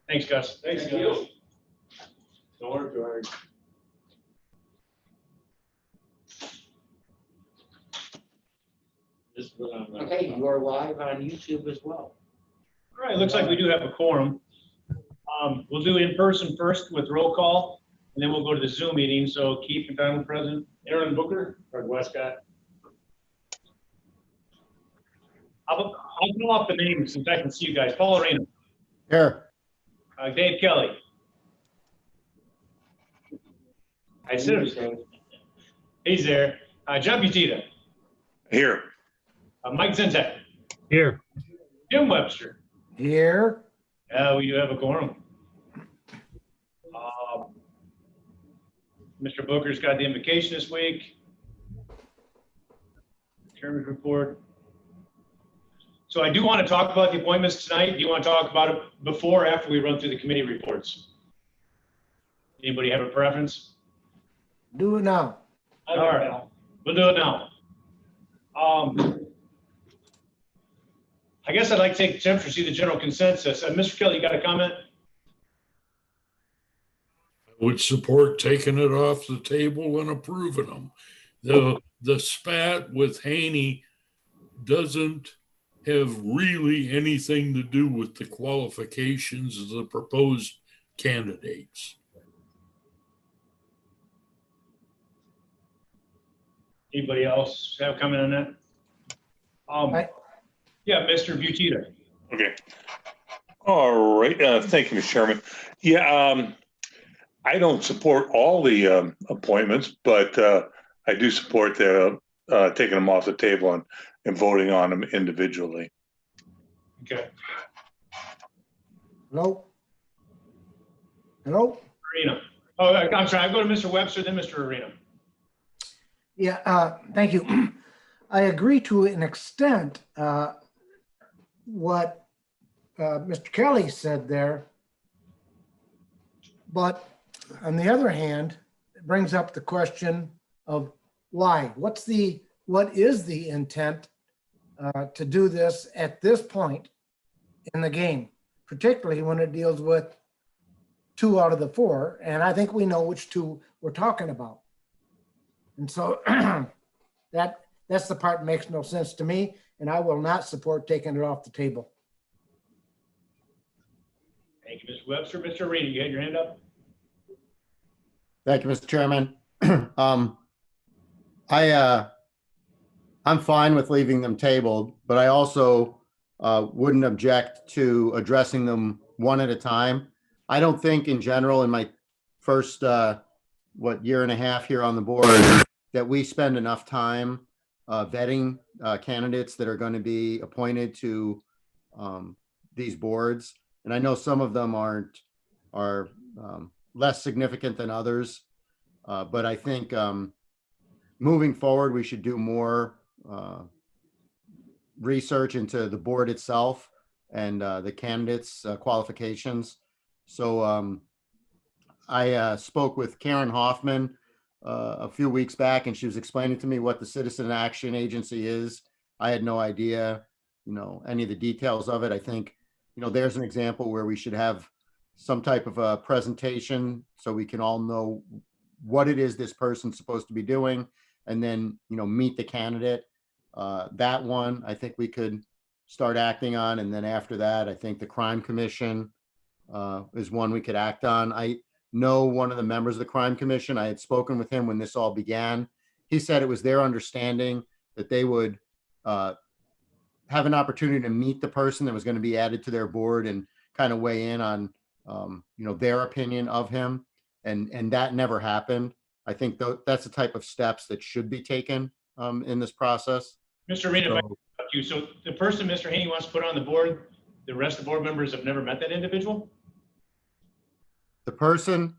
Thanks, Gus. Thanks, Thank guys. you. Don't work too hard. This was on. Okay, you are live on YouTube as well. All right, looks like we do have a quorum. We'll do in person first with roll call, and then we'll go to the Zoom meeting. So Keith McDonald present, Aaron Booker, Fred Westcott. I'll go off the names since I can see you guys. Paul Arena, Here. Dave Kelly. I said he's there. John Butita, Here. Mike Zintek, Here. Jim Webster. Here. We do have a quorum. Mr. Booker's got the invocation this week. Chairman's report. So I do want to talk about the appointments tonight. Do you want to talk about it before or after we run through the committee reports? Anybody have a preference? Do it now. All right, we'll do it now. I guess I'd like to take the temperature, see the general consensus. Mr. Kelly, you got a comment? Would support taking it off the table and approving them. The spat with Haney doesn't have really anything to do with the qualifications of the proposed candidates. Anybody else have a comment on that? Yeah, Mr. Butita. Okay. All right. Thank you, Mr. Chairman. Yeah, I don't support all the appointments, but I do support the taking them off the table and voting on them individually. Okay. Hello? Hello? Arena. Oh, I'm sorry. I go to Mr. Webster, then Mr. Arena. Yeah, thank you. I agree to an extent what Mr. Kelly said there. But on the other hand, it brings up the question of why? What is the intent to do this at this point in the game, particularly when it deals with 2 out of the 4, and I think we know which 2 we're talking about. And so that's the part that makes no sense to me, and I will not support taking it off the table. Thank you, Mr. Webster. Mr. Arena, you had your hand up? Thank you, Mr. Chairman. I'm fine with leaving them tabled, but I also wouldn't object to addressing them one at a time. I don't think in general in my first, year and a half here on the board, that we spend enough time vetting candidates that are going to be appointed to these boards. And I know some of them are less significant than others, but I think moving forward, we should do more research into the board itself and the candidates' qualifications. So I spoke with Karen Hoffman a few weeks back, and she was explaining to me what the Citizen Action Agency is. I had no idea, any of the details of it. I think, there's an example where we should have some type of a presentation so we can all know what it is this person's supposed to be doing, and then, meet the candidate. That one, I think we could start acting on. And then after that, I think the Crime Commission is one we could act on. I know one of the members of the Crime Commission. I had spoken with him when this all began. He said it was their understanding that they would have an opportunity to meet the person that was going to be added to their board and kind of weigh in on, their opinion of him. And that never happened. I think that's the type of steps that should be taken in this process. Mr. Arena, if I can interrupt you. So the person Mr. Haney wants to put on the board, the rest of the board members have never met that individual? The person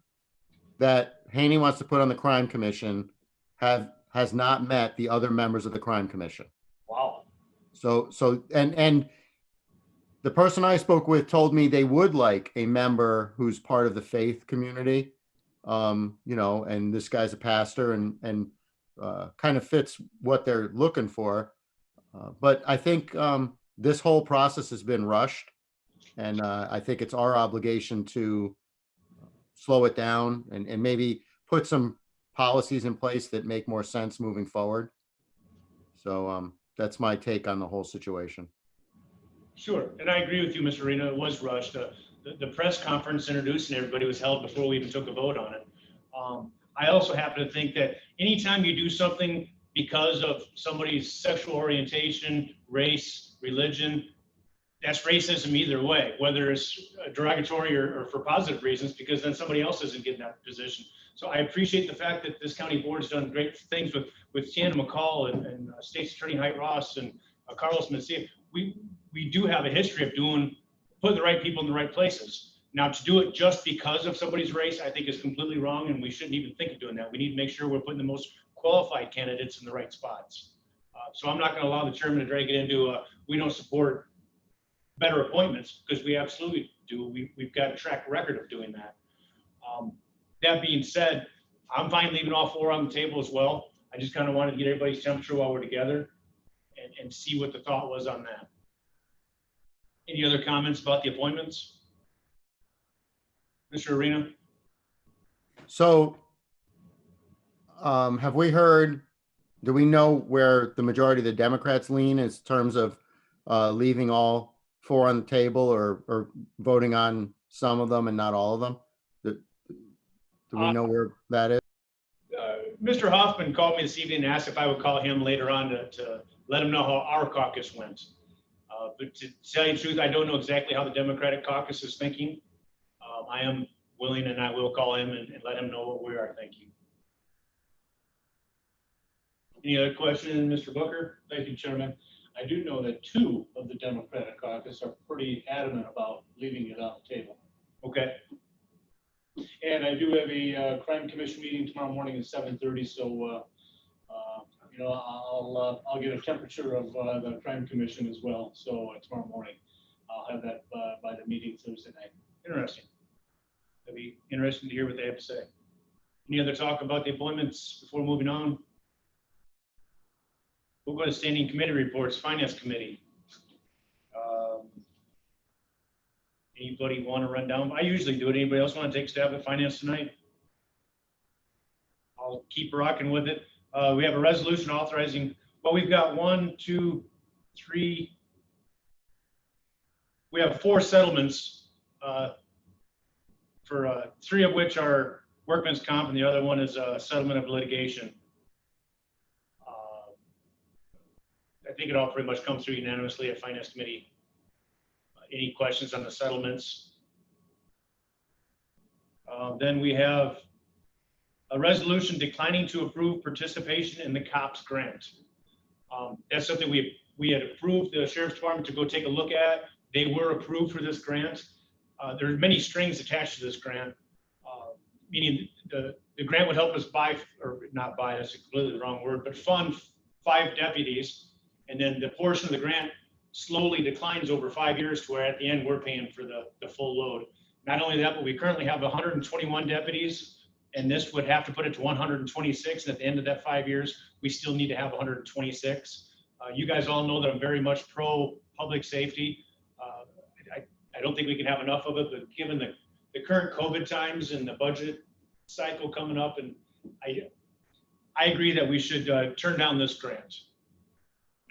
that Haney wants to put on the Crime Commission has not met the other members of the Crime Commission. Wow. So and the person I spoke with told me they would like a member who's part of the faith community, and this guy's a pastor and kind of fits what they're looking for. But I think this whole process has been rushed. And I think it's our obligation to slow it down and maybe put some policies in place that make more sense moving forward. So that's my take on the whole situation. Sure, and I agree with you, Mr. Reno. It was rushed. The press conference introducing everybody was held before we even took a vote on it. I also happen to think that anytime you do something because of somebody's sexual orientation, race, religion, that's racism either way, whether it's derogatory or for positive reasons, because then somebody else isn't getting that position. So I appreciate the fact that this county board's done great things with Tana McCall and State's Attorney Height Ross and Carlos Mencia. We do have a history of putting the right people in the right places. Now, to do it just because of somebody's race, I think is completely wrong, and we shouldn't even think of doing that. We need to make sure we're putting the most qualified candidates in the right spots. So I'm not going to allow the chairman to drag it into we don't support better appointments, because we absolutely do. We've got a track record of doing that. That being said, I'm fine leaving all four on the table as well. I just kind of wanted to get everybody's temperature while we're together and see what the thought was on that. Any other comments about the appointments? Mr. Arena? So have we heard, do we know where the majority of the Democrats lean in terms of leaving all four on the table or voting on some of them and not all of them? Do we know where that is? Mr. Hoffman called me this evening and asked if I would call him later on to let him know how our caucus went. But to tell you the truth, I don't know exactly how the Democratic caucus is thinking. I am willing and I will call him and let him know what we are thinking. Any other questions, Mr. Booker? Thank you, Chairman. I do know that two of the Democratic caucus are pretty adamant about leaving it on the table. Okay. And I do have a crime commission meeting tomorrow morning at 7:30. So, you know, I'll get a temperature of the crime commission as well. So tomorrow morning, I'll have that by the meeting Thursday night. Interesting. It'll be interesting to hear what they have to say. Any other talk about the appointments before moving on? We'll go to standing committee reports, Finance Committee. Anybody want to run down? I usually do it. Anybody else want to take a stab at finance tonight? I'll keep rocking with it. We have a resolution authorizing, well, we've got 1, 2, 3. We have 4 settlements for 3 of which are workman's comp and the other one is a settlement of litigation. I think it all pretty much comes through unanimously at Finance Committee. Any questions on the settlements? Then we have a resolution declining to approve participation in the COPS grant. That's something we had approved the Sheriff's Department to go take a look at. They were approved for this grant. There are many strings attached to this grant, meaning the grant would help us buy, or not buy, that's completely the wrong word, but fund 5 deputies. And then the portion of the grant slowly declines over 5 years to where at the end we're paying for the full load. Not only that, but we currently have 121 deputies, and this would have to put it to 126. And at the end of that 5 years, we still need to have 126. You guys all know that I'm very much pro public safety. I don't think we can have enough of it, but given the current COVID times and the budget cycle coming up, and I agree that we should turn down this grant.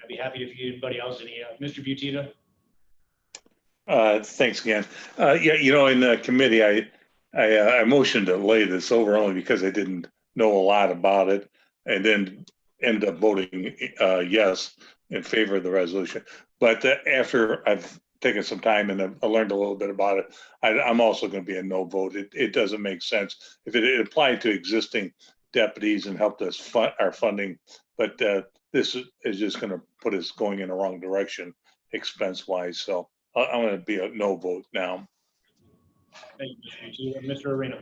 I'd be happy if anybody else, any, Mr. Butita. Thanks again. Yeah, you know, in the committee, I motioned to lay this over only because I didn't know a lot about it, and then ended up voting yes in favor of the resolution. But after I've taken some time and I learned a little bit about it, I'm also going to be a no vote. It doesn't make sense if it applied to existing deputies and helped us fund our funding, but this is just going to put us going in the wrong direction expense-wise. So I'm going to be a no vote now. Thank you, Mr. Arena.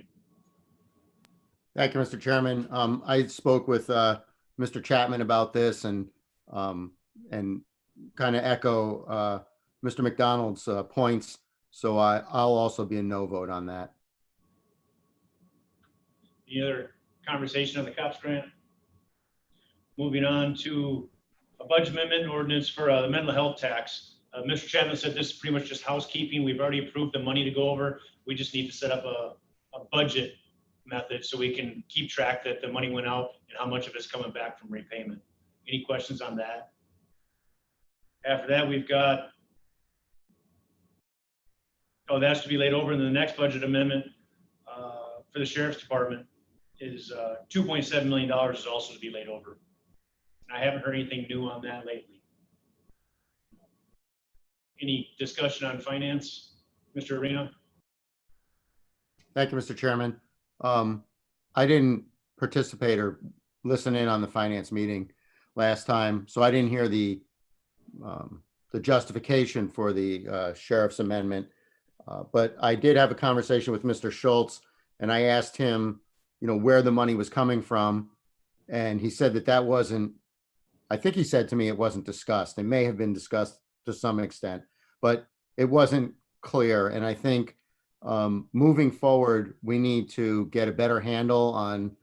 Thank you, Mr. Chairman. I spoke with Mr. Chapman about this and kind of echo Mr. McDonald's points. So I'll also be a no vote on that. Any other conversation on the COPS grant? Moving on to a budget amendment ordinance for the mental health tax. Mr. Chapman said this is pretty much just housekeeping. We've already approved the money to go over. We just need to set up a budget method so we can keep track that the money went out and how much of it's coming back from repayment. Any questions on that? After that, we've got, oh, that's to be laid over in the next budget amendment for the sheriff's department is $2.7 million is also to be laid over. I haven't heard anything new on that lately. Any discussion on finance, Mr. Arena? Thank you, Mr. Chairman. I didn't participate or listen in on the finance meeting last time, so I didn't hear the justification for the sheriff's amendment. But I did have a conversation with Mr. Schultz, and I asked him, where the money was coming from, and he said that wasn't. I think he said to me it wasn't discussed. It may have been discussed to some extent, but it wasn't clear. And I think moving forward, we need to get a better handle on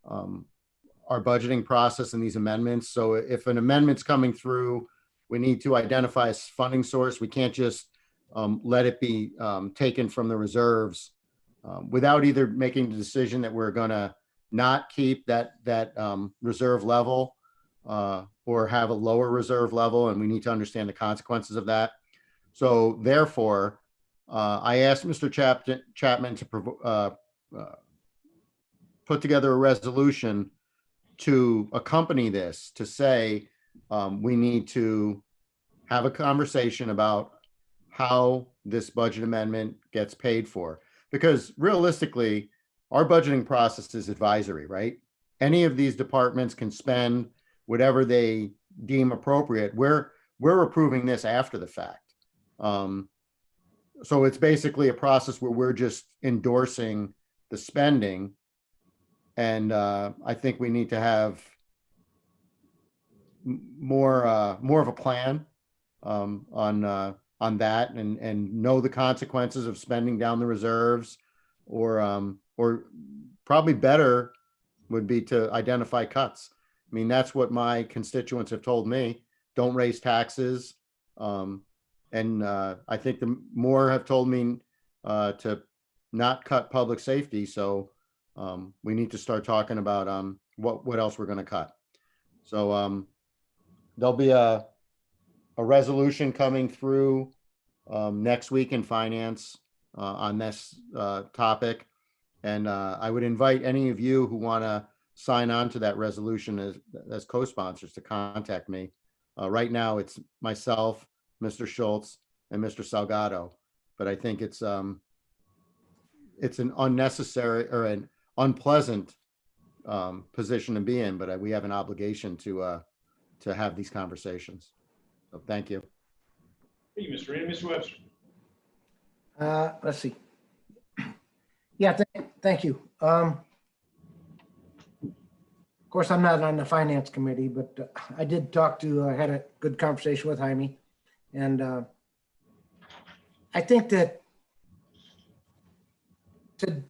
our budgeting process and these amendments. So if an amendment's coming through, we need to identify a funding source. We can't just let it be taken from the reserves without either making the decision that we're going to not keep that reserve level or have a lower reserve level, and we need to understand the consequences of that. So therefore, I asked Mr. Chapman to put together a resolution to accompany this, to say we need to have a conversation about how this budget amendment gets paid for. Because realistically, our budgeting process is advisory, right? Any of these departments can spend whatever they deem appropriate. We're approving this after the fact. So it's basically a process where we're just endorsing the spending. And I think we need to have more of a plan on that, and know the consequences of spending down the reserves, or probably better would be to identify cuts. I mean, that's what my constituents have told me. Don't raise taxes. And I think the more have told me to not cut public safety. So we need to start talking about what else we're going to cut. So there'll be a resolution coming through next week in finance on this topic. And I would invite any of you who want to sign on to that resolution as co-sponsors to contact me. Right now, it's myself, Mr. Schultz, and Mr. Salgado. But I think it's an unnecessary or an unpleasant position to be in, but we have an obligation to have these conversations. So thank you. Thank you, Mr. Rand. Mr. Webster. Let's see. Yeah, thank you. Of course, I'm not on the finance committee, but I did I had a good conversation with Jaime. And I think that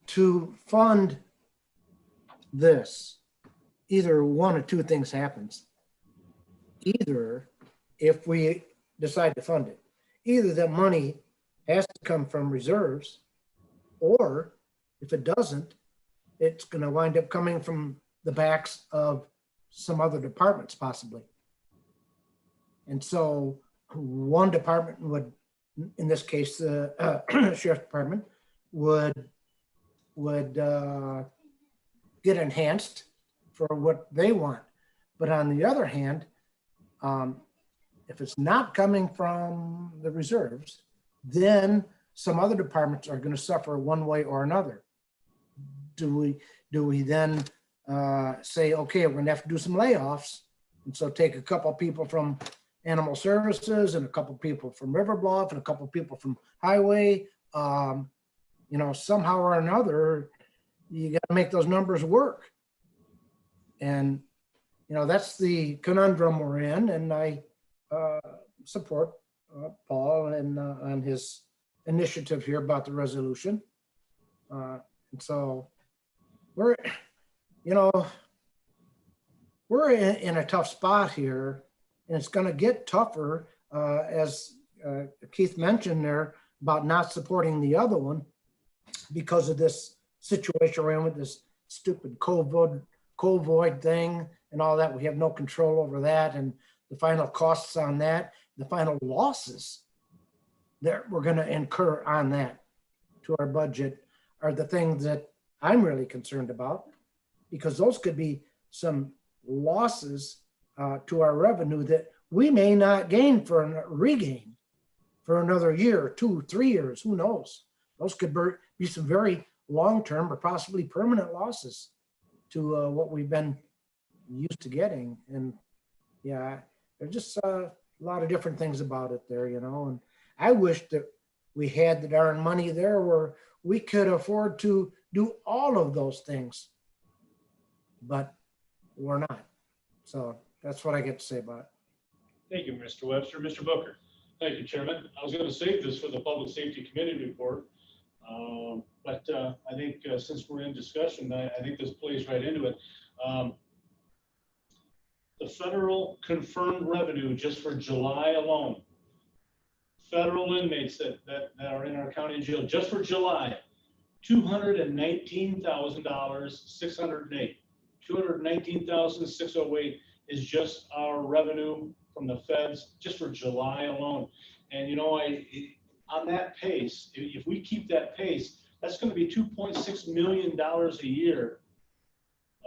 to fund this, either one or two things happens. Either if we decide to fund it, either that money has to come from reserves, or if it doesn't, it's going to wind up coming from the backs of some other departments possibly. And so one department would, in this case, the sheriff's department would get enhanced for what they want. But on the other hand, if it's not coming from the reserves, then some other departments are going to suffer one way or another. Do we then say, okay, we're going to have to do some layoffs, and so take a couple of people from animal services and a couple of people from River Bluff and a couple of people from highway? Somehow or another, you got to make those numbers work. And that's the conundrum we're in, and I support Paul and on his initiative here about the resolution. And so we're in a tough spot here, and it's going to get tougher as Keith mentioned there about not supporting the other one because of this situation around with this stupid COVID thing and all that. We have no control over that, and the final costs on that, the final losses that we're going to incur on that to our budget are the things that I'm really concerned about, because those could be some losses to our revenue that we may not regain for another year, 2, 3 years, who knows? Those could be some very long-term or possibly permanent losses to what we've been used to getting. And yeah, there's just a lot of different things about it there, you know, and I wish that we had the darn money there where we could afford to do all of those things, but we're not. So that's what I get to say about it. Thank you, Mr. Webster. Mr. Booker. Thank you, Chairman. I was going to save this for the Public Safety Committee report. But I think since we're in discussion, I think this plays right into it. The federal confirmed revenue just for July alone, federal inmates that are in our county jail just for July, $219,608. $219,608 is just our revenue from the feds just for July alone. And you know, on that pace, if we keep that pace, that's going to be $2.6 million a year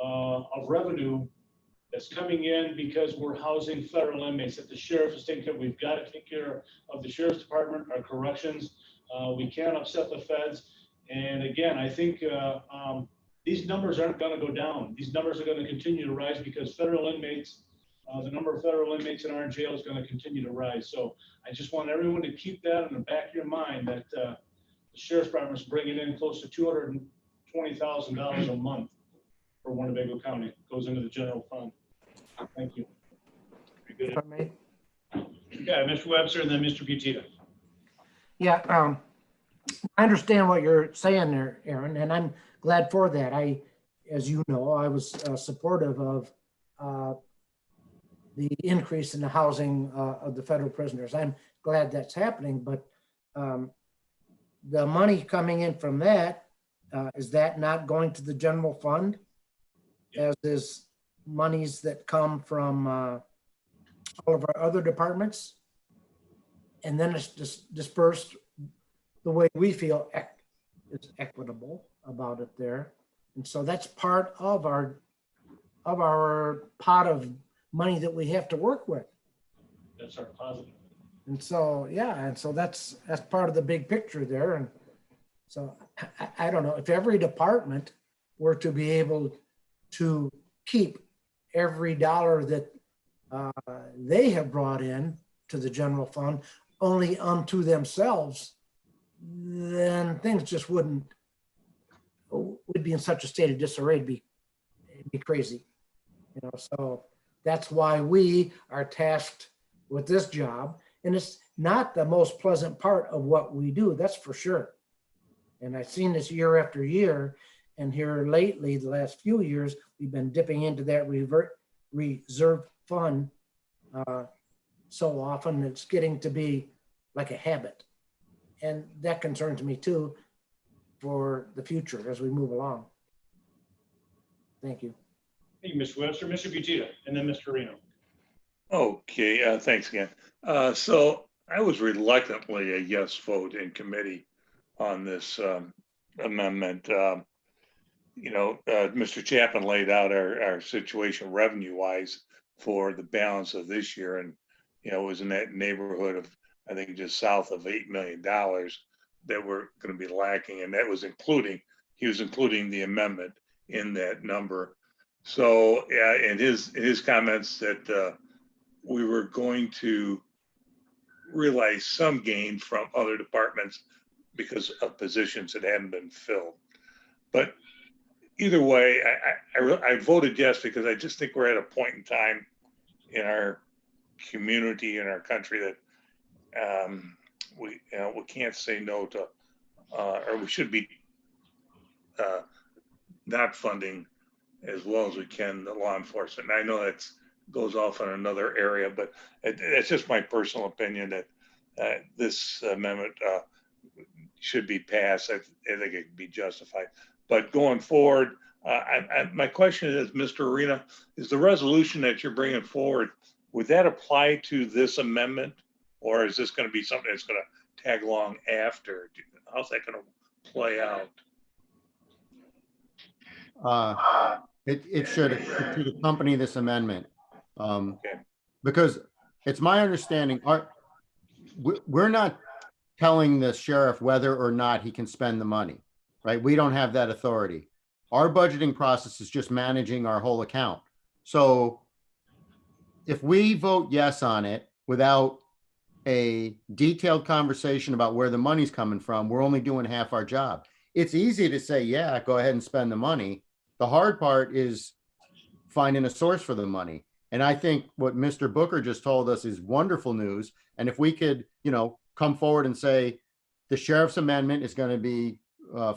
of revenue that's coming in because we're housing federal inmates that the sheriff is taking care of. We've got to take care of the sheriff's department, our corrections. We can't upset the feds. And again, I think these numbers aren't going to go down. These numbers are going to continue to rise because federal inmates, the number of federal inmates in our jail is going to continue to rise. So I just want everyone to keep that in the back of your mind that the sheriff's department is bringing in close to $220,000 a month for Winnebago County. It goes into the general fund. Thank you. If I may. Yeah, Mr. Webster and then Mr. Butita. Yeah, I understand what you're saying there, Aaron, and I'm glad for that. As you know, I was supportive of the increase in the housing of the federal prisoners. I'm glad that's happening, but the money coming in from that, is that not going to the general fund? As is monies that come from all of our other departments? And then it's just dispersed the way we feel is equitable about it there. And so that's part of our pot of money that we have to work with. That's our positive. And so, yeah, and so that's part of the big picture there. And so I don't know if every department were to be able to keep every dollar that they have brought in to the general fund only unto themselves, then things just would be in such a state of disarray. It'd be crazy, you know. So that's why we are tasked with this job, and it's not the most pleasant part of what we do, that's for sure. And I've seen this year after year, and here lately, the last few years, we've been dipping into that reserve fund so often it's getting to be like a habit. And that concerns me too for the future as we move along. Thank you. Thank you, Mr. Webster. Mr. Butita, and then Mr. Reno. Okay, thanks again. So I was reluctantly a yes vote in committee on this amendment. Mr. Chapman laid out our situation revenue-wise for the balance of this year, and it was in that neighborhood of, I think, just south of $8 million that we're going to be lacking, and that was he was including the amendment in that number. So in his comments that we were going to realize some gain from other departments because of positions that hadn't been filled. But either way, I voted yes because I just think we're at a point in time in our community, in our country, that we can't say no to, or we should be not funding as well as we can the law enforcement. And I know that goes off in another area, but it's just my personal opinion that this amendment should be passed. I think it can be justified. But going forward, my question is, Mr. Arena, is the resolution that you're bringing forward, would that apply to this amendment? Or is this going to be something that's going to tag along after? How's that going to play out? It should accompany this amendment. Okay. Because it's my understanding, we're not telling the sheriff whether or not he can spend the money, right? We don't have that authority. Our budgeting process is just managing our whole account. So if we vote yes on it without a detailed conversation about where the money's coming from, we're only doing half our job. It's easy to say, yeah, go ahead and spend the money. The hard part is finding a source for the money. And I think what Mr. Booker just told us is wonderful news. And if we could, come forward and say the sheriff's amendment is going to be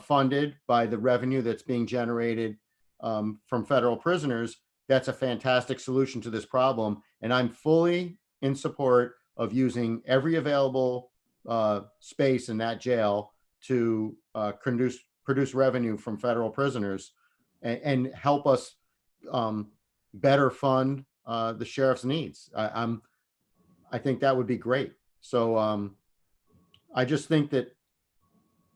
funded by the revenue that's being generated from federal prisoners, that's a fantastic solution to this problem. And I'm fully in support of using every available space in that jail to produce revenue from federal prisoners and help us better fund the sheriff's needs. I think that would be great. So I just think that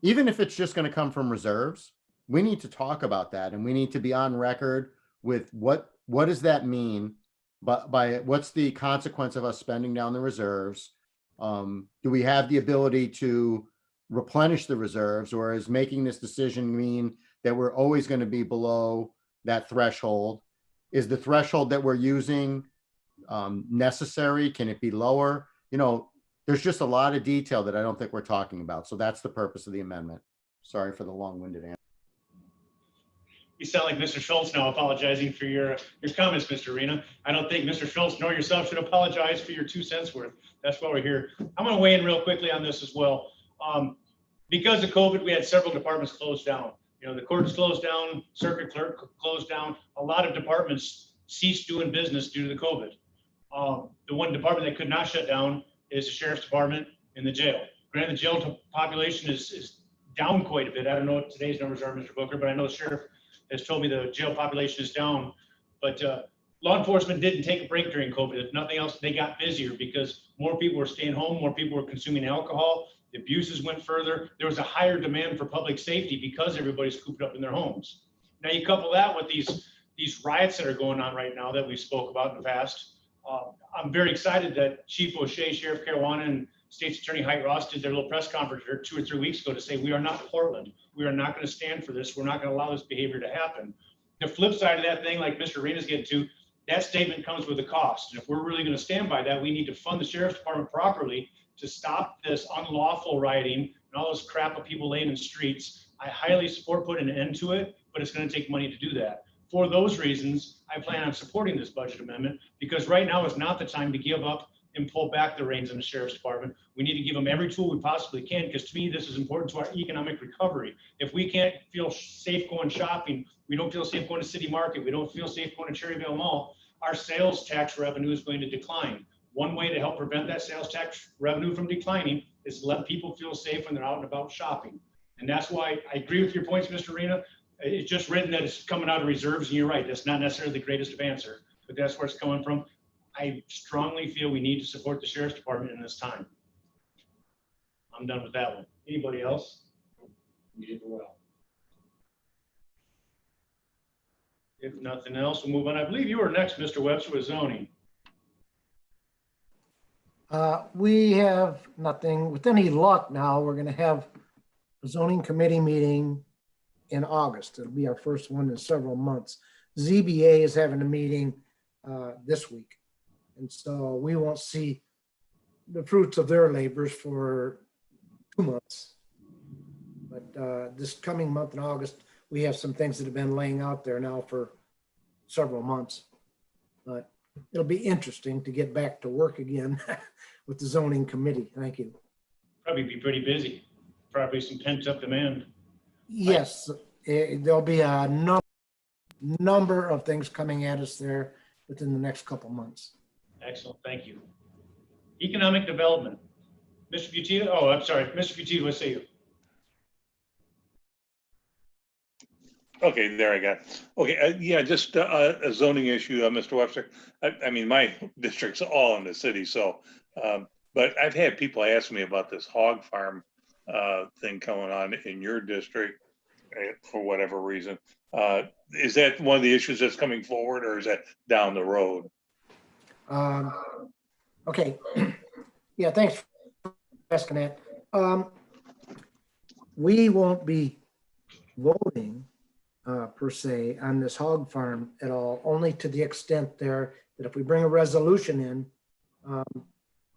even if it's just going to come from reserves, we need to talk about that, and we need to be on record with what does that mean, but by what's the consequence of us spending down the reserves? Do we have the ability to replenish the reserves, or is making this decision mean that we're always going to be below that threshold? Is the threshold that we're using necessary? Can it be lower? There's just a lot of detail that I don't think we're talking about. So that's the purpose of the amendment. Sorry for the long-winded answer. You sound like Mr. Schultz now apologizing for your comments, Mr. Arena. I don't think Mr. Schultz nor yourself should apologize for your 2 cents worth. That's why we're here. I'm going to weigh in real quickly on this as well. Because of COVID, we had several departments closed down. The courts closed down, circuit clerk closed down. A lot of departments ceased doing business due to the COVID. The one department that could not shut down is the sheriff's department in the jail. Granted, the jail population is down quite a bit. I don't know what today's numbers are, Mr. Booker, but I know the sheriff has told me the jail population is down. But law enforcement didn't take a break during COVID. If nothing else, they got busier because more people were staying home, more people were consuming alcohol, the abuses went further. There was a higher demand for public safety because everybody's cooped up in their homes. Now you couple that with these riots that are going on right now that we spoke about in the past. I'm very excited that Chief O'Shea, Sheriff Caruana, and State's Attorney Height Ross did their little press conference here 2 or 3 weeks ago to say, we are not Portland. We are not going to stand for this. We're not going to allow this behavior to happen. The flip side of that thing, like Mr. Arena's getting to, that statement comes with a cost. And if we're really going to stand by that, we need to fund the sheriff's department properly to stop this unlawful rioting and all this crap of people laying in streets. I highly support putting an end to it, but it's going to take money to do that. For those reasons, I plan on supporting this budget amendment, because right now is not the time to give up and pull back the reins in the sheriff's department. We need to give them every tool we possibly can, because to me, this is important to our economic recovery. If we can't feel safe going shopping, we don't feel safe going to City Market, we don't feel safe going to Cherryville Mall, our sales tax revenue is going to decline. One way to help prevent that sales tax revenue from declining is to let people feel safe when they're out and about shopping. And that's why I agree with your points, Mr. Arena. It's just written that it's coming out of reserves, and you're right, that's not necessarily the greatest of answer, but that's where it's coming from. I strongly feel we need to support the sheriff's department in this time. I'm done with that one. Anybody else? You did well. If nothing else, we'll move on. I believe you were next, Mr. Webster, with zoning. We have nothing. With any luck now, we're going to have a zoning committee meeting in August. It'll be our first one in several months. ZBA is having a meeting this week. And so we won't see the fruits of their labors for 2 months. But this coming month in August, we have some things that have been laying out there now for several months. But it'll be interesting to get back to work again with the zoning committee. Thank you. Probably be pretty busy. Probably some pent up demand. Yes, there'll be a number of things coming at us there within the next couple months. Excellent, thank you. Economic development. Mr. Butita? Oh, I'm sorry. Mr. Butita, what say you? Okay, there I got it. Okay, yeah, just a zoning issue, Mr. Webster. I mean, my district's all in the city, so, but I've had people ask me about this hog farm thing going on in your district for whatever reason. Is that one of the issues that's coming forward, or is that down the road? Okay. Yeah, thanks for asking that. We won't be voting per se on this hog farm at all, only to the extent there that if we bring a resolution in,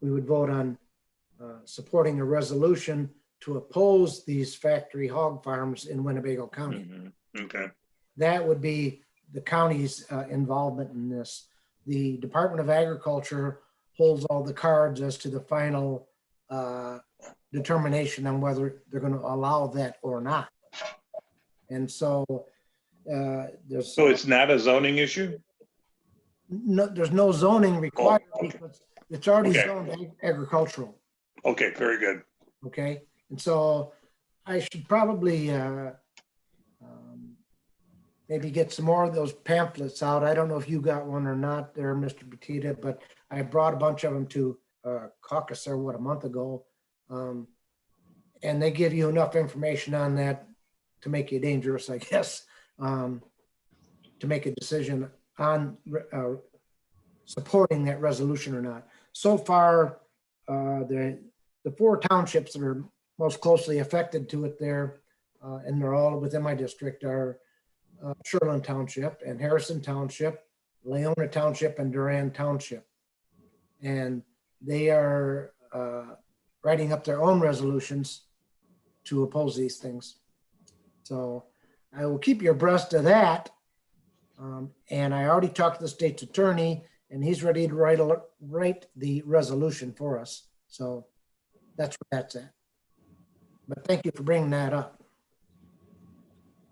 we would vote on supporting a resolution to oppose these factory hog farms in Winnebago County. Okay, That would be the county's involvement in this. The Department of Agriculture holds all the cards as to the final determination on whether they're going to allow that or not. And so there's so it's not a zoning issue? there's no zoning required okay. because it's already Okay. zoned agricultural. Okay, very good. Okay, and so I should probably maybe get some more of those pamphlets out. I don't know if you got one or not there, Mr. Butita, but I brought a bunch of them to caucus there, a month ago. And they give you enough information on that to make you dangerous, I guess, to make a decision on supporting that resolution or not. So far, the 4 townships that are most closely affected to it there, and they're all within my district, are Sherland Township and Harrison Township, Leona Township, and Duran Township. And they are writing up their own resolutions to oppose these things. So I will keep you abreast of that. And I already talked to the state's attorney, and he's ready to write the resolution for us. So that's where that's at. But thank you for bringing that up.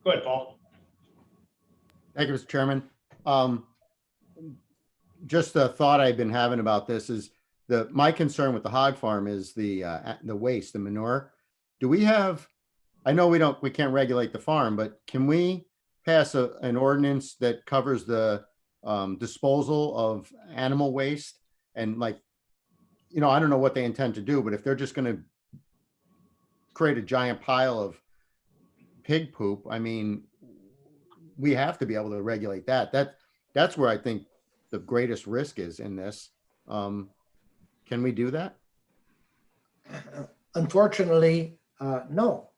Go ahead, Paul. Thank you, Mr. Chairman. Just a thought I've been having about this is my concern with the hog farm is the waste, the manure. Do we have, I know we can't regulate the farm, but can we pass an ordinance that covers the disposal of animal waste? And like, I don't know what they intend to do, but if they're just going to create a giant pile of pig poop, I mean, we have to be able to regulate that. That's where I think the greatest risk is in this. Can we do that? Unfortunately, no.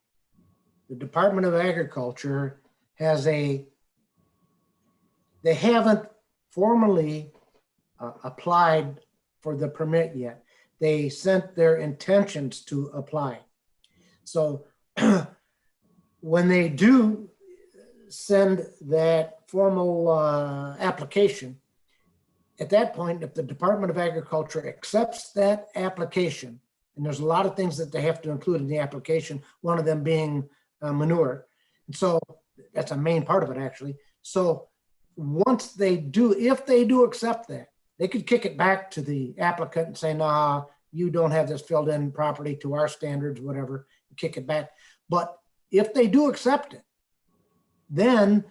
The Department of Agriculture they haven't formally applied for the permit yet. They sent their intentions to apply. So when they do send that formal application, at that point, if the Department of Agriculture accepts that application, and there's a lot of things that they have to include in the application, one of them being manure. And so that's a main part of it, actually. So once they do, if they do accept that, they could kick it back to the applicant and say, nah, you don't have this filled in properly to our standards, whatever, kick it back. But if they do accept it, then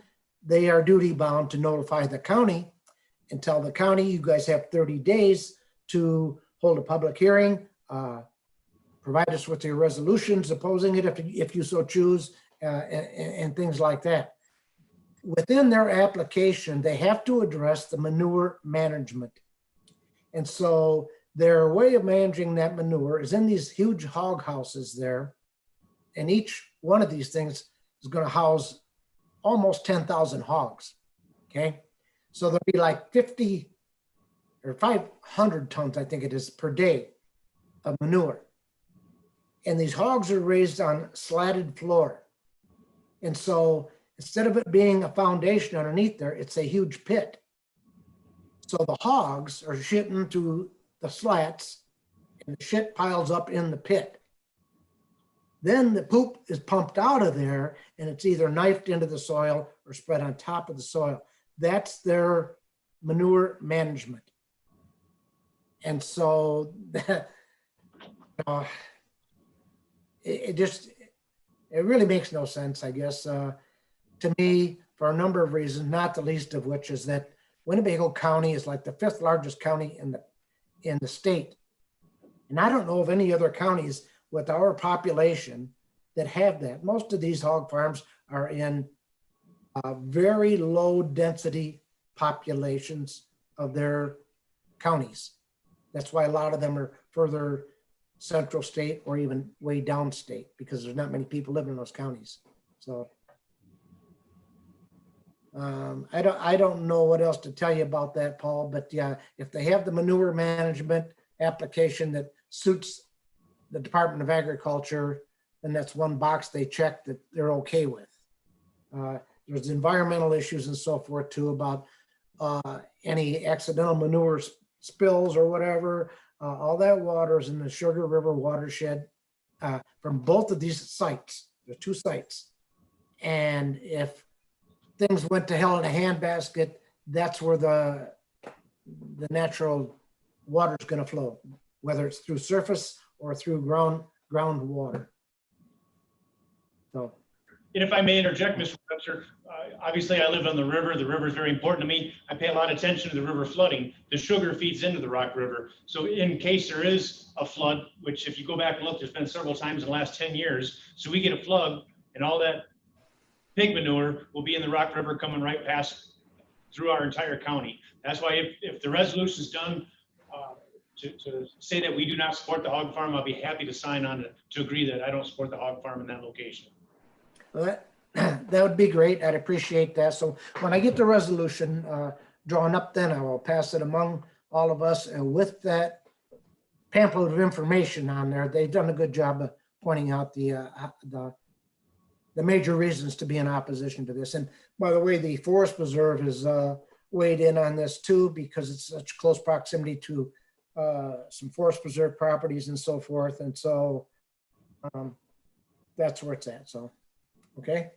they are duty bound to notify the county and tell the county, you guys have 30 days to hold a public hearing, provide us with your resolutions opposing it if you so choose, and things like that. Within their application, they have to address the manure management. And so their way of managing that manure is in these huge hog houses there. And each one of these things is going to house almost 10,000 hogs. Okay. So there'll be like 50 or 500 tons, I think it is, per day of manure. And these hogs are raised on slatted floor. And so instead of it being a foundation underneath there, it's a huge pit. So the hogs are shitting through the slats and the shit piles up in the pit. Then the poop is pumped out of there and it's either knifed into the soil or spread on top of the soil. That's their manure management. And so uh, it really makes no sense, I guess, to me, for a number of reasons, not the least of which is that Winnebago County is like the 5th largest county in the state. And I don't know of any other counties with our population that have that. Most of these hog farms are in very low density populations of their counties. That's why a lot of them are further central state or even way downstate, because there's not many people living in those counties. So I don't know what else to tell you about that, Paul, but yeah, if they have the manure management application that suits the Department of Agriculture, then that's one box they check that they're okay with. There's environmental issues and so forth too about any accidental manure spills or whatever. All that water is in the Sugar River watershed from both of these sites. There are 2 sites. And if things went to hell in a handbasket, that's where the natural water is going to flow, whether it's through surface or through groundwater. So, And if I may interject, Mr. Webster, obviously I live on the river. The river is very important to me. I pay a lot of attention to the river flooding. The sugar feeds into the Rock River. So in case there is a flood, which if you go back and look, there's been several times in the last 10 years. So we get a flood and all that pig manure will be in the Rock River coming right past through our entire county. That's why if the resolution is done to say that we do not support the hog farm, I'll be happy to sign on to agree that I don't support the hog farm in that location. well, that would be great. I'd appreciate that. So when I get the resolution drawn up, then I will pass it among all of us. And with that pamphlet of information on there, they've done a good job of pointing out the major reasons to be in opposition to this. And by the way, the Forest Preserve has weighed in on this too, because it's such close proximity to some Forest Preserve properties and so forth. And so that's where it's at. So, okay.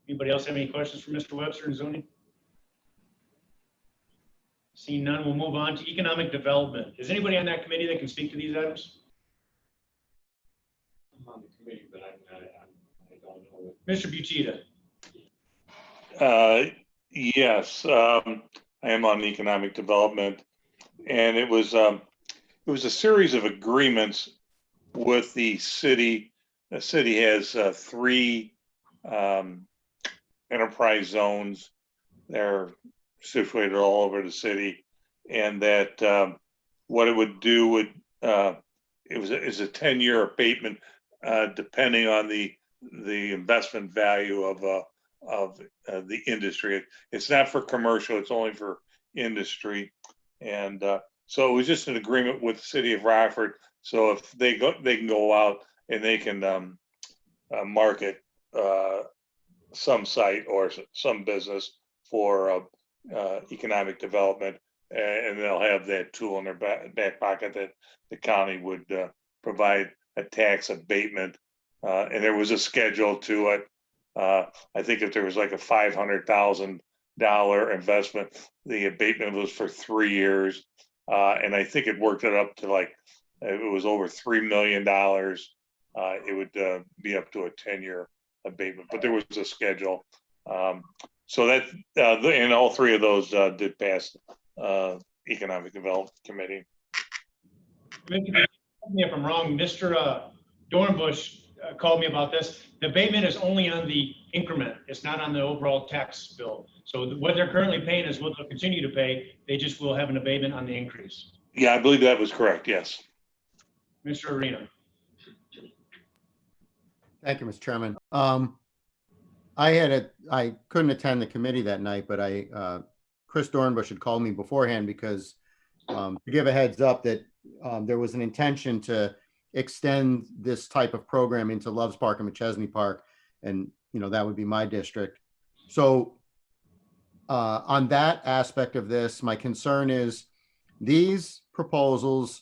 Anybody else have any questions for Mr. Webster and zoning? Seeing none, we'll move on to economic development. Is anybody on that committee that can speak to these items? I'm on the committee, but I don't know. Mr. Bucita. Yes, I am on economic development, and it was a series of agreements with the city. The city has 3 enterprise zones. They're situated all over the city, and that what it would do would is a 10-year abatement depending on the investment value of the industry. It's not for commercial, it's only for industry. And so it was just an agreement with the city of Rockford. So if they can go out and they can market some site or some business for economic development, and they'll have that tool in their back pocket that the county would provide a tax abatement. And there was a schedule to it. I think if there was like a $500,000 investment, the abatement was for 3 years. And I think it worked it up to like, if it was over $3 million, it would be up to a 10-year abatement, but there was a schedule. So that, and all 3 of those did pass Economic Development Committee. Correct me if I'm wrong, Mr. Dornbush called me about this. The abatement is only on the increment. It's not on the overall tax bill. So what they're currently paying is what they'll continue to pay. They just will have an abatement on the increase. Yeah, I believe that was correct. Yes. Mr. Arena. Thank you, Mr. Chairman. I couldn't attend the committee that night, but Chris Dornbush had called me beforehand because to give a heads up that there was an intention to extend this type of program into Loves Park and McChesney Park, and that would be my district. So on that aspect of this, my concern is these proposals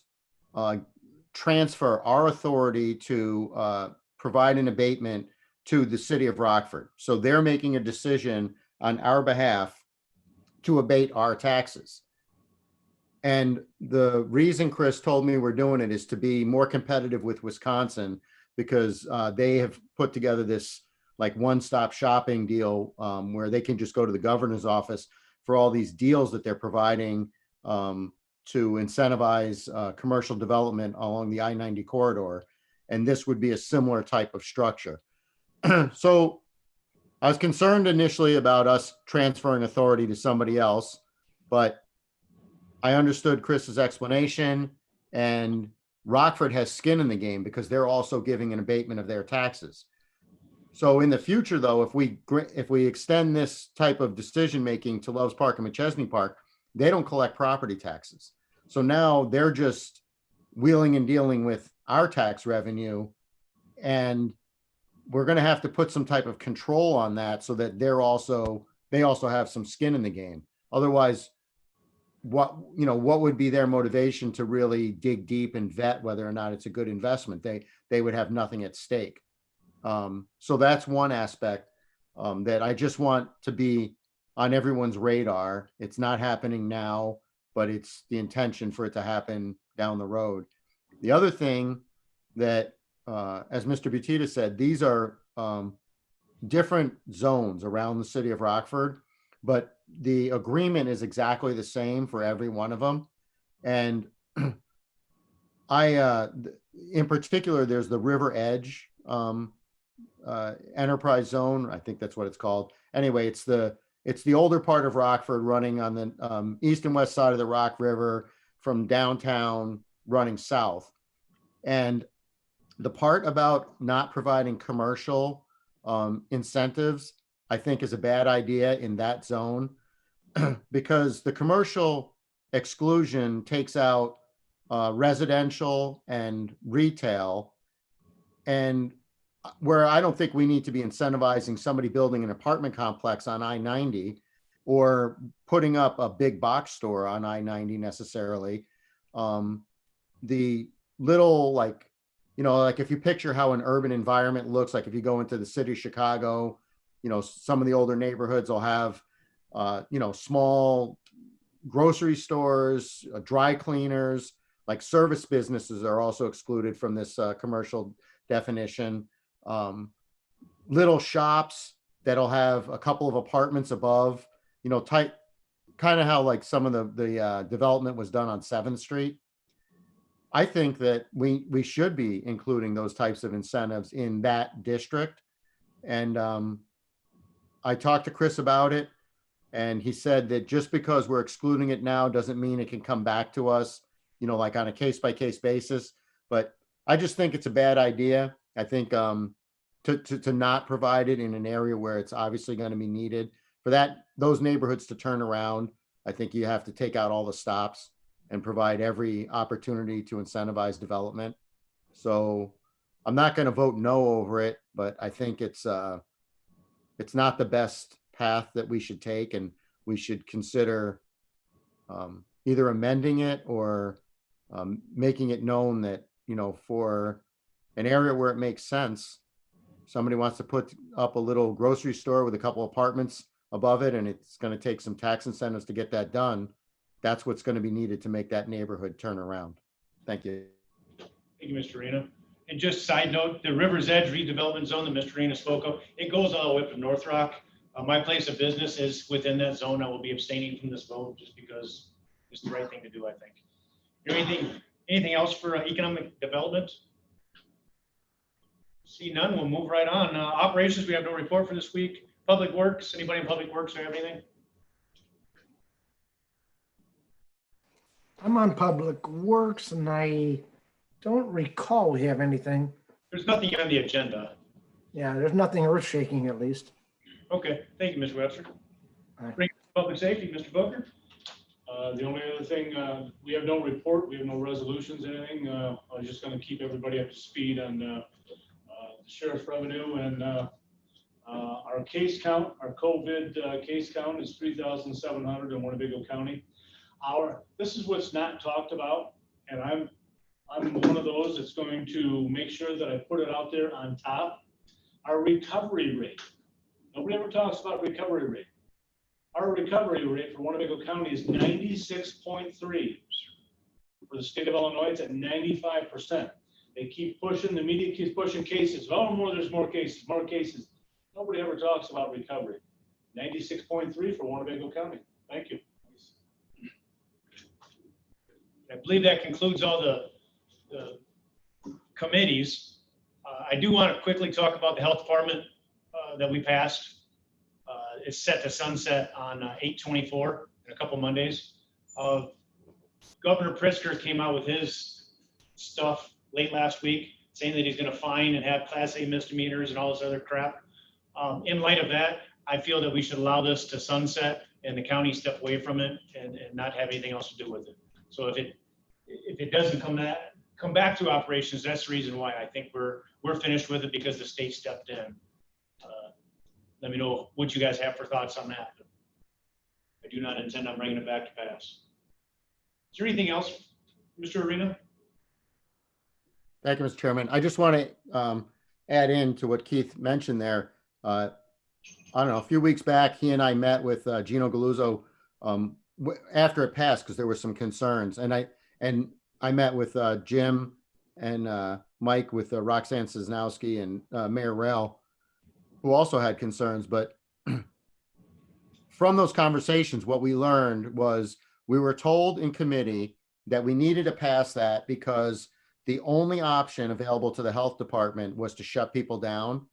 transfer our authority to provide an abatement to the city of Rockford. So they're making a decision on our behalf to abate our taxes. And the reason Chris told me we're doing it is to be more competitive with Wisconsin, because they have put together this like one-stop shopping deal where they can just go to the governor's office for all these deals that they're providing to incentivize commercial development along the I-90 corridor. And this would be a similar type of structure. So I was concerned initially about us transferring authority to somebody else, but I understood Chris's explanation, and Rockford has skin in the game because they're also giving an abatement of their taxes. So in the future, though, if we extend this type of decision making to Loves Park and McChesney Park, they don't collect property taxes. So now they're just wheeling and dealing with our tax revenue, and we're going to have to put some type of control on that so that they also have some skin in the game. Otherwise, what would be their motivation to really dig deep and vet whether or not it's a good investment? They would have nothing at stake. So that's one aspect that I just want to be on everyone's radar. It's not happening now, but it's the intention for it to happen down the road. The other thing that, as Mr. Butita said, these are different zones around the city of Rockford, but the agreement is exactly the same for every one of them. And in particular, there's the River Edge enterprise zone. I think that's what it's called. Anyway, it's the older part of Rockford running on the east and west side of the Rock River from downtown running south. And the part about not providing commercial incentives, I think, is a bad idea in that zone because the commercial exclusion takes out residential and retail, and where I don't think we need to be incentivizing somebody building an apartment complex on I-90 or putting up a big box store on I-90 necessarily. The little, like if you picture how an urban environment looks like, if you go into the city of Chicago, some of the older neighborhoods will have, small grocery stores, dry cleaners, like service businesses are also excluded from this commercial definition. Little shops that'll have a couple of apartments above, type, kind of how like some of the development was done on 7th Street. I think that we should be including those types of incentives in that district. And I talked to Chris about it, and he said that just because we're excluding it now doesn't mean it can come back to us, like on a case-by-case basis. But I just think it's a bad idea. I think to not provide it in an area where it's obviously going to be needed for those neighborhoods to turn around. I think you have to take out all the stops and provide every opportunity to incentivize development. So I'm not going to vote no over it, but I think it's not the best path that we should take, and we should consider either amending it or making it known that, for an area where it makes sense, somebody wants to put up a little grocery store with a couple apartments above it, and it's going to take some tax incentives to get that done. That's what's going to be needed to make that neighborhood turn around. Thank you. Thank you, Mr. Arena. And just side note, the River's Edge redevelopment zone that Mr. Arena spoke of, it goes all the way up to North Rock. My place of business is within that zone. I will be abstaining from this vote just because it's the right thing to do, I think. Anything else for economic development? See none, we'll move right on. Operations, we have no report for this week. Public Works, anybody in Public Works have anything? I'm on Public Works and I don't recall we have anything. There's nothing on the agenda. Yeah, there's nothing earth shaking at least. Okay, thank you, Mr. Webster. Aye. Bring Public Safety, Mr. Booker. The only other thing, we have no report, we have no resolutions, anything. I was just going to keep everybody up to speed on the sheriff's revenue and our case count. Our COVID case count is 3,700 in Winnebago County. This is what's not talked about, and I'm one of those that's going to make sure that I put it out there on top. Our recovery rate. Nobody ever talks about recovery rate. Our recovery rate for Winnebago County is 96.3. For the state of Illinois, it's at 95%. They keep pushing, the media keeps pushing cases. Oh, more, there's more cases, more cases. Nobody ever talks about recovery. 96.3 for Winnebago County. Thank you. I believe that concludes all the committees. I do want to quickly talk about the health department that we passed. It's set to sunset on 8/24 in a couple Mondays. Governor Pritzker came out with his stuff late last week, saying that he's going to fine and have Class A misdemeanors and all this other crap. In light of that, I feel that we should allow this to sunset and the county step away from it and not have anything else to do with it. So if it doesn't come back to operations, that's the reason why I think we're finished with it, because the state stepped in. Let me know what you guys have for thoughts on that. I do not intend on bringing it back to pass. Is there anything else, Mr. Arena? Thank you, Mr. Chairman. I just want to add in to what Keith mentioned there. I don't know, a few weeks back, he and I met with Gino Galuzzo after it passed, because there were some concerns. And I met with Jim and Mike with Roxanne Cisnowski and Mayor Rell, who also had concerns. But from those conversations, what we learned was we were told in committee that we needed to pass that because the only option available to the health department was to shut people down.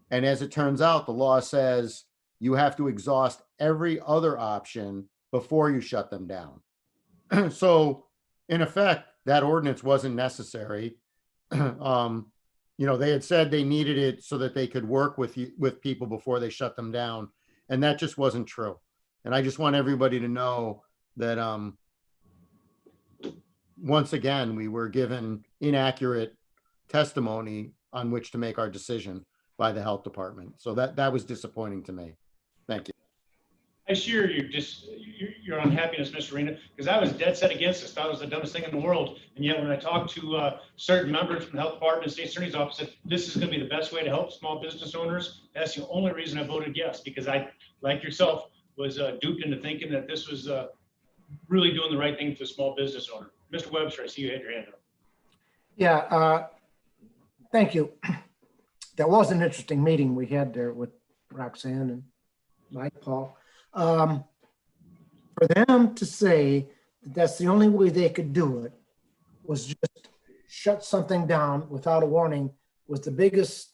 And as it turns out, the law says you have to exhaust every other option before you shut them down. So in effect, that ordinance wasn't necessary. They had said they needed it so that they could work with people before they shut them down. And that just wasn't true. And I just want everybody to know that once again, we were given inaccurate testimony on which to make our decision by the health department. So that was disappointing to me. Thank you. I share your unhappiness, Mr. Arena, because I was dead set against this. Thought it was the dumbest thing in the world. And yet when I talked to certain members from the health department and state attorney's office, said, this is going to be the best way to help small business owners. That's the only reason I voted yes, because I, like yourself, was duped into thinking that this was really doing the right thing for the small business owner. Mr. Webster, I see you had your hand up. Yeah, thank you. That was an interesting meeting we had there with Roxanne and Mike, Paul. For them to say that that's the only way they could do it was just shut something down without a warning was the biggest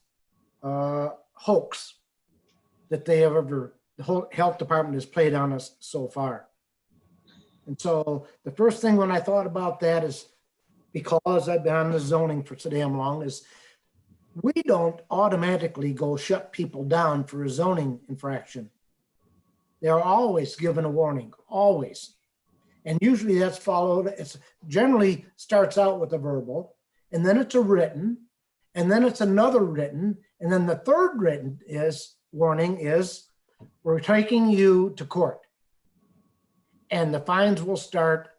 hoax that the whole health department has played on us so far. And so the first thing when I thought about that is, because I've been on the zoning for so damn long, is we don't automatically go shut people down for a zoning infraction. They're always given a warning, always. And usually that's followed, it's generally starts out with a verbal, and then it's a written, and then it's another written, and then the third written warning is, we're taking you to court. And the fines will start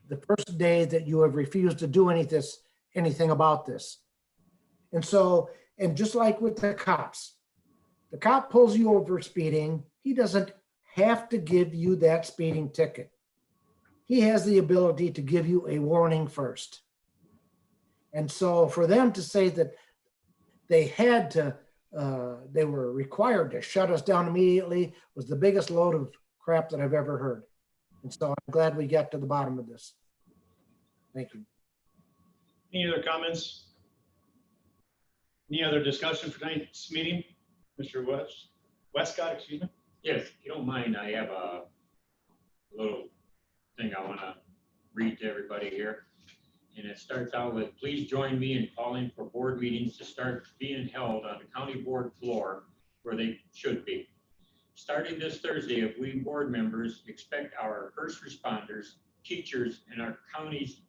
the first day that you have refused to do anything about this. And so, and just like with the cops, the cop pulls you over speeding, he doesn't have to give you that speeding ticket. He has the ability to give you a warning first. And so for them to say that they were required to shut us down immediately was the biggest load of crap that I've ever heard. And so I'm glad we got to the bottom of this. Thank you. Any other comments? Any other discussion for tonight's meeting? Mr. Westcott, excuse me. Yes, if you don't mind, I have a little thing I want to read to everybody here. And it starts out with, please join me in calling for board meetings to start being held on the county board floor where they should be. Starting this Thursday, if we board members expect our first responders, teachers, and our county's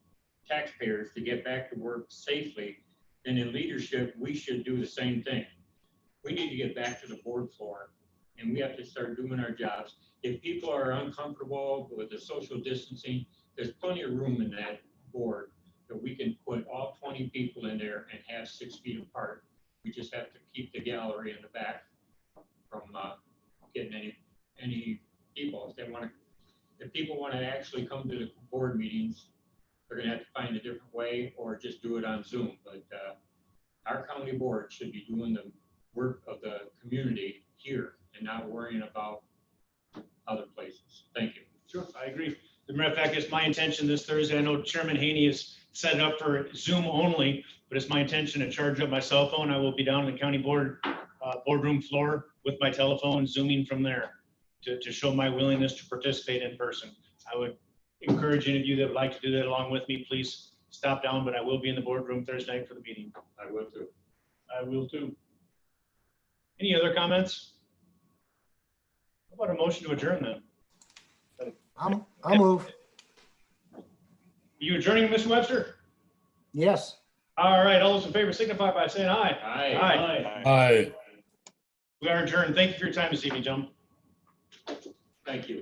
taxpayers to get back to work safely, then in leadership, we should do the same thing. We need to get back to the board floor, and we have to start doing our jobs. If people are uncomfortable with the social distancing, there's plenty of room in that board that we can put all 20 people in there and have 6 feet apart. We just have to keep the gallery in the back from getting any people. If people want to actually come to the board meetings, they're gonna have to find a different way or just do it on Zoom. But our county board should be doing the work of the community here and not worrying about other places. Thank you. Sure, I agree. As a matter of fact, it's my intention this Thursday. I know Chairman Haney is set it up for Zoom only, but it's my intention to charge up my cell phone. I will be down in the county board boardroom floor with my telephone, zooming from there to show my willingness to participate in person. I would encourage any of you that would like to do that along with me, please stop down, but I will be in the boardroom Thursday night for the meeting. I will too. I will too. Any other comments? How about a motion to adjourn then? I'll move. You adjourning, Mr. Webster? Yes. All right, all those in favor signify by saying aye. Aye. Aye. Aye. We are adjourned. Thank you for your time this evening, gentlemen. Thank you.